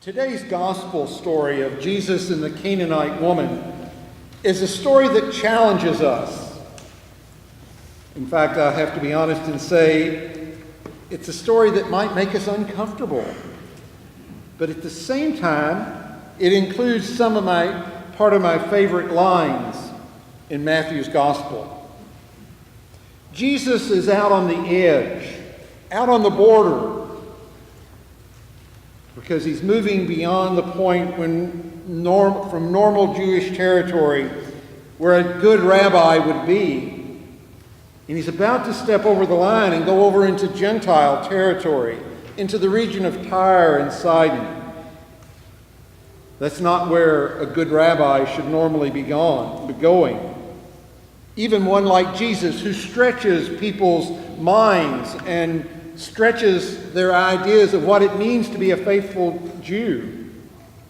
Today's gospel story of Jesus and the Canaanite woman is a story that challenges us. In fact, I have to be honest and say it's a story that might make us uncomfortable. But at the same time, it includes part of my favorite lines in Matthew's gospel. Jesus is out on the edge, out on the border, because he's moving beyond the point from normal Jewish territory where a good rabbi would be. And he's about to step over the line and go over into Gentile territory, into the region of Tyre and Sidon. That's not where a good rabbi should normally be going. Even one like Jesus, who stretches people's minds and stretches their ideas of what it means to be a faithful Jew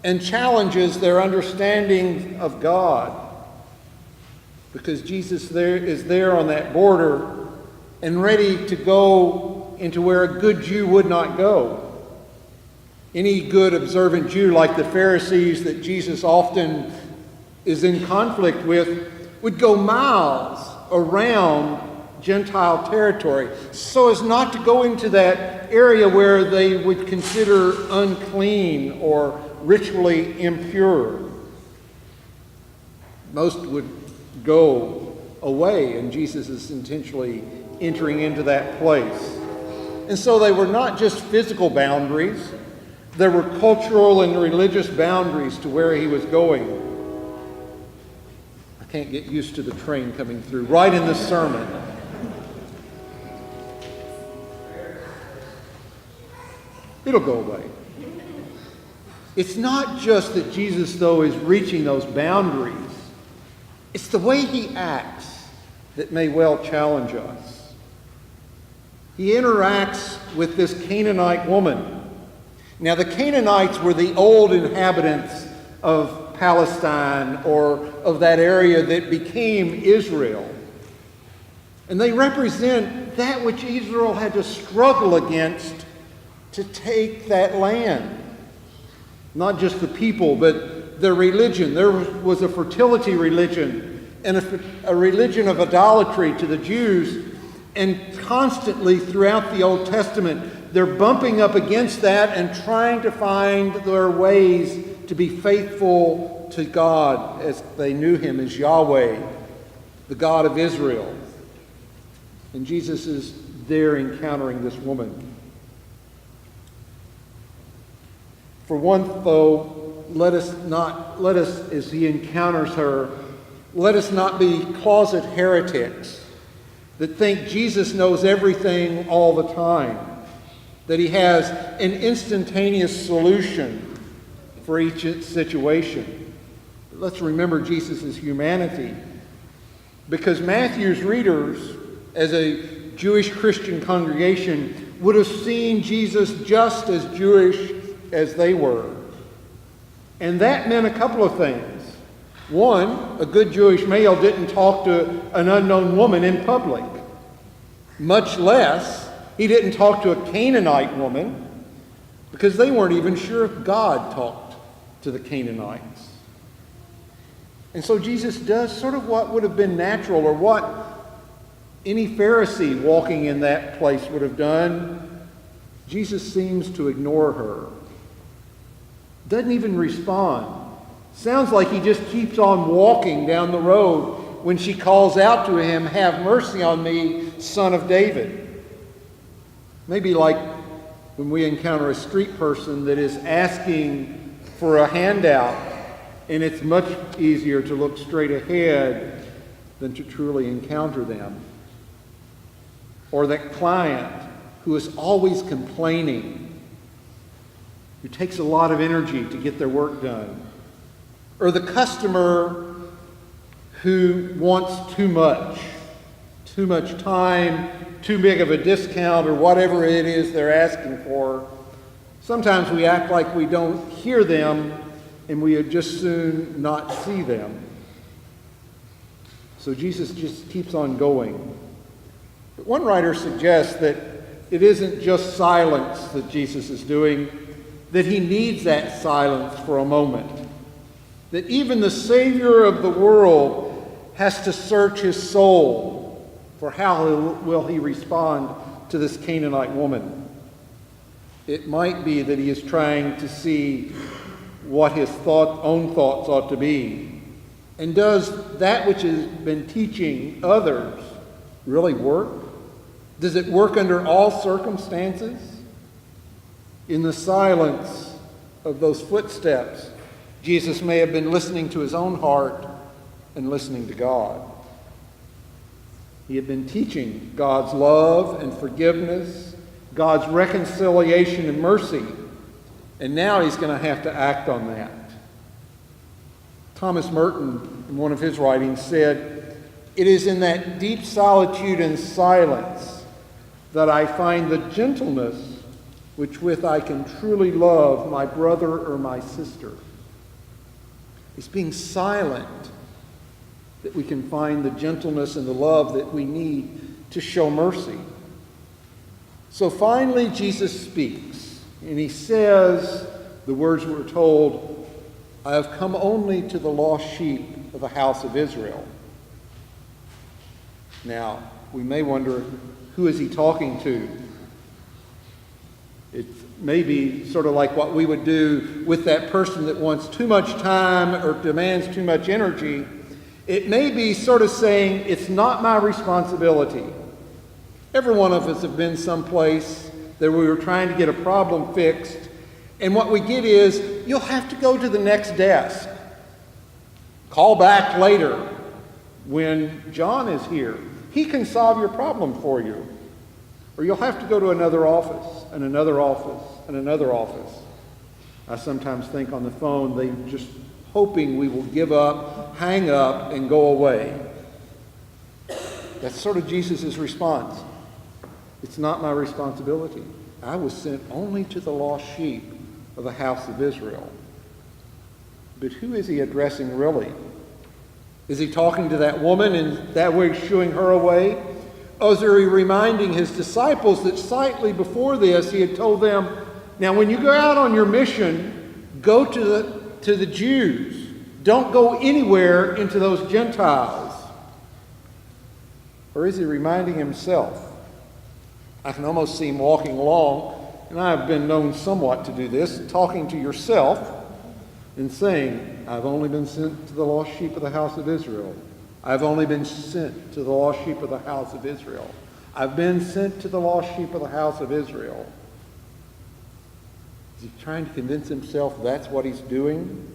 and challenges their understanding of God. Because Jesus is there on that border and ready to go into where a good Jew would not go. Any good observant Jew, like the Pharisees that Jesus often is in conflict with, would go miles around Gentile territory so as not to go into that area where they would consider unclean or ritually impure. Most would go away, and Jesus is intentionally entering into that place. And so they were not just physical boundaries, there were cultural and religious boundaries to where he was going. I can't get used to the train coming through right in this sermon. It'll go away. It's not just that Jesus, though, is reaching those boundaries. It's the way he acts that may well challenge us. He interacts with this Canaanite woman. Now, the Canaanites were the old inhabitants of Palestine or of that area that became Israel. And they represent that which Israel had to struggle against to take that land. Not just the people, but their religion. There was a fertility religion and a religion of idolatry to the Jews. And constantly throughout the Old Testament, they're bumping up against that and trying to find their ways to be faithful to God as they knew him as Yahweh, the God of Israel. And Jesus is there encountering this woman. For one, though, let us, as he encounters her, let us not be closet heretics that think Jesus knows everything all the time, that he has an instantaneous solution for each situation. But let's remember Jesus' humanity, because Matthew's readers, as a Jewish Christian congregation, would have seen Jesus just as Jewish as they were. And that meant a couple of things. One, a good Jewish male didn't talk to an unknown woman in public. Much less, he didn't talk to a Canaanite woman, because they weren't even sure if God talked to the Canaanites. And so Jesus does sort of what would have been natural, or what any Pharisee walking in that place would have done. Jesus seems to ignore her. Doesn't even respond. Sounds like he just keeps on walking down the road when she calls out to him, "Have mercy on me, Son of David." Maybe like when we encounter a street person that is asking for a handout, and it's much easier to look straight ahead than to truly encounter them. Or that client who is always complaining, who takes a lot of energy to get their work done. Or the customer who wants too much time, too big of a discount, or whatever it is they're asking for. Sometimes we act like we don't hear them, and we would just soon not see them. So Jesus just keeps on going. But one writer suggests that it isn't just silence that Jesus is doing, that he needs that silence for a moment. That even the Savior of the world has to search his soul for how will he respond to this Canaanite woman. It might be that he is trying to see what his own thoughts ought to be. And does that which has been teaching others really work? Does it work under all circumstances? In the silence of those footsteps, Jesus may have been listening to his own heart and listening to God. He had been teaching God's love and forgiveness, God's reconciliation and mercy, and now he's going to have to act on that. Thomas Merton, in one of his writings, said, "It is in that deep solitude and silence that I find the gentleness which with I can truly love my brother or my sister." It's being silent that we can find the gentleness and the love that we need to show mercy. So finally, Jesus speaks, and he says the words we're told, "I have come only to the lost sheep of the house of Israel." Now, we may wonder, who is he talking to? It may be sort of like what we would do with that person that wants too much time or demands too much energy. It may be sort of saying, it's not my responsibility. Every one of us have been someplace that we were trying to get a problem fixed, and what we get is, you'll have to go to the next desk. Call back later when John is here. He can solve your problem for you. Or you'll have to go to another office, and another office, and another office. I sometimes think on the phone, they're just hoping we will give up, hang up, and go away. That's sort of Jesus' response. It's not my responsibility. I was sent only to the lost sheep of the house of Israel. But who is he addressing really? Is he talking to that woman and that way shooing her away? Or is he reminding his disciples that slightly before this he had told them, now when you go out on your mission, go to the Jews. Don't go anywhere into those Gentiles. Or is he reminding himself? I can almost see him walking along, and I've been known somewhat to do this, talking to yourself and saying, I've only been sent to the lost sheep of the house of Israel. I've only been sent to the lost sheep of the house of Israel. I've been sent to the lost sheep of the house of Israel. Is he trying to convince himself that's what he's doing?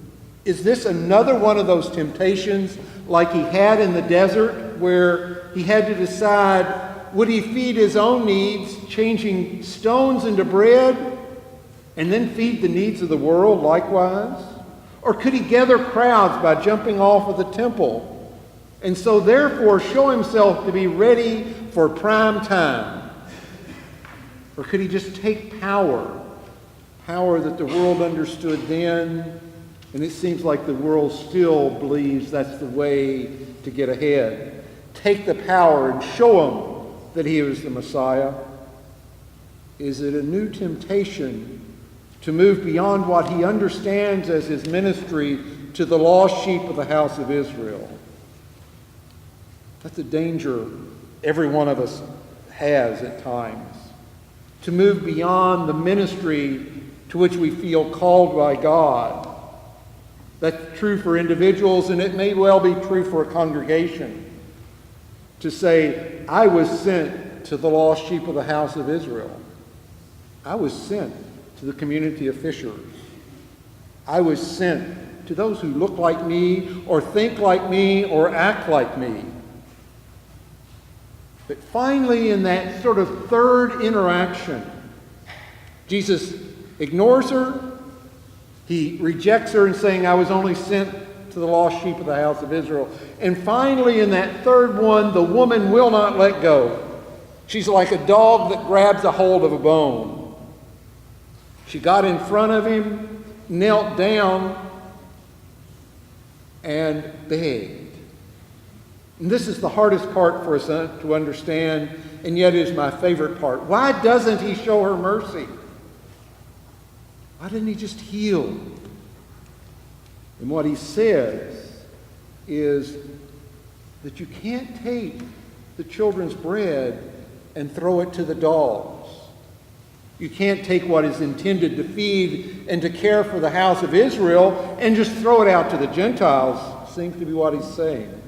Is this another one of those temptations like he had in the desert where he had to decide, would he feed his own needs, changing stones into bread, and then feed the needs of the world likewise? Or could he gather crowds by jumping off of the temple, and so therefore show himself to be ready for prime time? Or could he just take power that the world understood then, and it seems like the world still believes that's the way to get ahead? Take the power and show him that he was the Messiah? Is it a new temptation to move beyond what he understands as his ministry to the lost sheep of the house of Israel? That's a danger every one of us has at times. To move beyond the ministry to which we feel called by God. That's true for individuals, and it may well be true for a congregation. To say, I was sent to the lost sheep of the house of Israel. I was sent to the community of fishers. I was sent to those who look like me, or think like me, or act like me. But finally, in that sort of third interaction, Jesus ignores her. He rejects her in saying, I was only sent to the lost sheep of the house of Israel. And finally, in that third one, the woman will not let go. She's like a dog that grabs a hold of a bone. She got in front of him, knelt down, and begged. And this is the hardest part for us to understand, and yet is my favorite part. Why doesn't he show her mercy? Why didn't he just heal? And what he says is that you can't take the children's bread and throw it to the dogs. You can't take what is intended to feed and to care for the house of Israel and just throw it out to the Gentiles, seems to be what he's saying.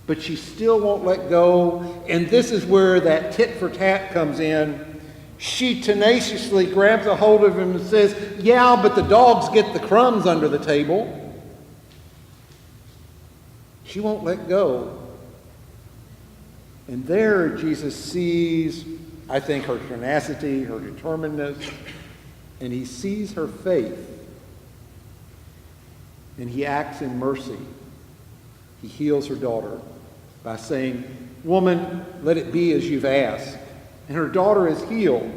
But she still won't let go, and this is where that tit for tat comes in. She tenaciously grabs a hold of him and says, yeah, but the dogs get the crumbs under the table. She won't let go. And there Jesus sees, I think, her tenacity, her determinedness, and he sees her faith. And he acts in mercy. He heals her daughter by saying, woman, let it be as you've asked. And her daughter is healed.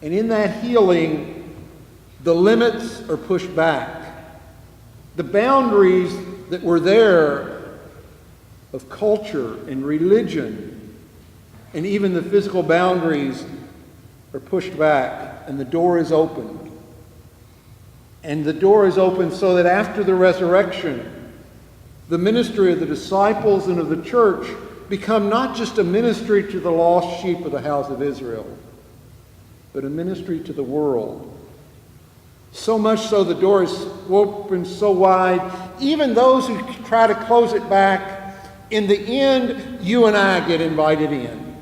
And in that healing, the limits are pushed back. The boundaries that were there of culture and religion, and even the physical boundaries, are pushed back, and the door is opened. And the door is opened so that after the resurrection, the ministry of the disciples and of the church become not just a ministry to the lost sheep of the house of Israel, but a ministry to the world. So much so the door is open so wide, even those who try to close it back, in the end, you and I get invited in.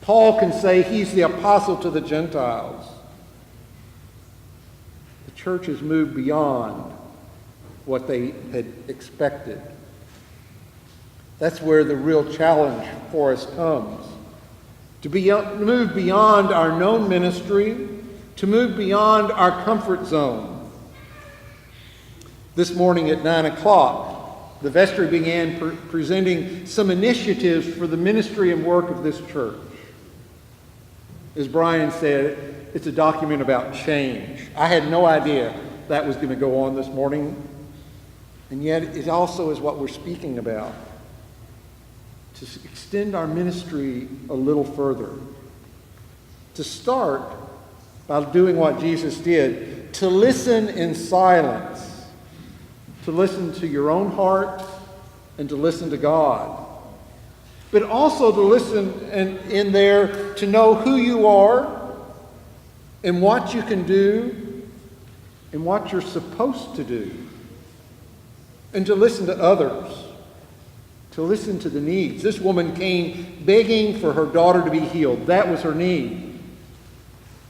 Paul can say he's the apostle to the Gentiles. The church has moved beyond what they had expected. That's where the real challenge for us comes. To move beyond our known ministry, to move beyond our comfort zone. This morning at 9 o'clock, the vestry began presenting some initiatives for the ministry and work of this church. As Brian said, it's a document about change. I had no idea that was going to go on this morning, and yet it also is what we're speaking about. To extend our ministry a little further. To start by doing what Jesus did, to listen in silence. To listen to your own heart and to listen to God. But also to listen in there to know who you are and what you can do and what you're supposed to do. And to listen to others. To listen to the needs. This woman came begging for her daughter to be healed. That was her need.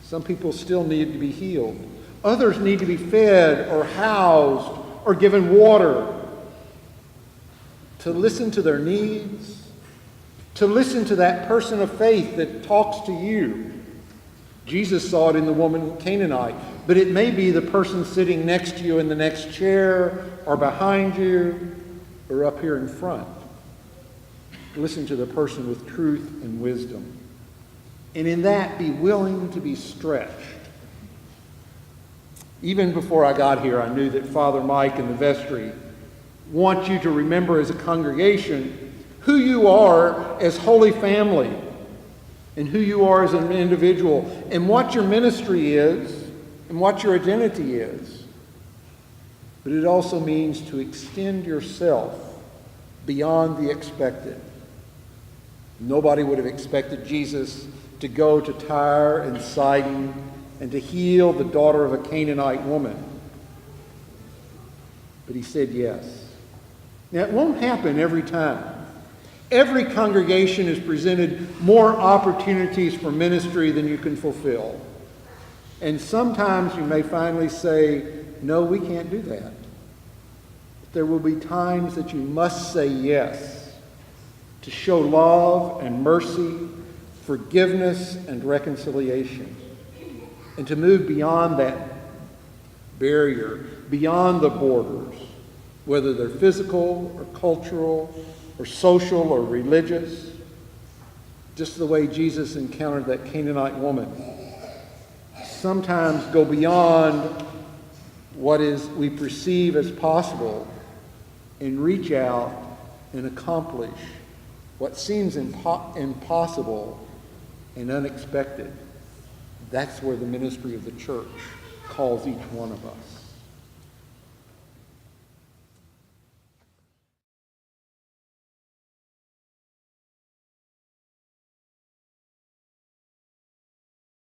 Some people still need to be healed. Others need to be fed or housed or given water. To listen to their needs. To listen to that person of faith that talks to you. Jesus saw it in the woman Canaanite, but it may be the person sitting next to you in the next chair or behind you or up here in front. Listen to the person with truth and wisdom. And in that, be willing to be stretched. Even before I got here, I knew that Father Mike and the vestry want you to remember as a congregation who you are as Holy Family and who you are as an individual and what your ministry is and what your identity is. But it also means to extend yourself beyond the expected. Nobody would have expected Jesus to go to Tyre and Sidon and to heal the daughter of a Canaanite woman. But he said yes. Now, it won't happen every time. Every congregation is presented more opportunities for ministry than you can fulfill. And sometimes you may finally say, no, we can't do that. But there will be times that you must say yes to show love and mercy, forgiveness and reconciliation, and to move beyond that barrier, beyond the borders, whether they're physical or cultural or social or religious, just the way Jesus encountered that Canaanite woman. Sometimes go beyond what we perceive as possible and reach out and accomplish what seems impossible and unexpected. That's where the ministry of the church calls each one of us.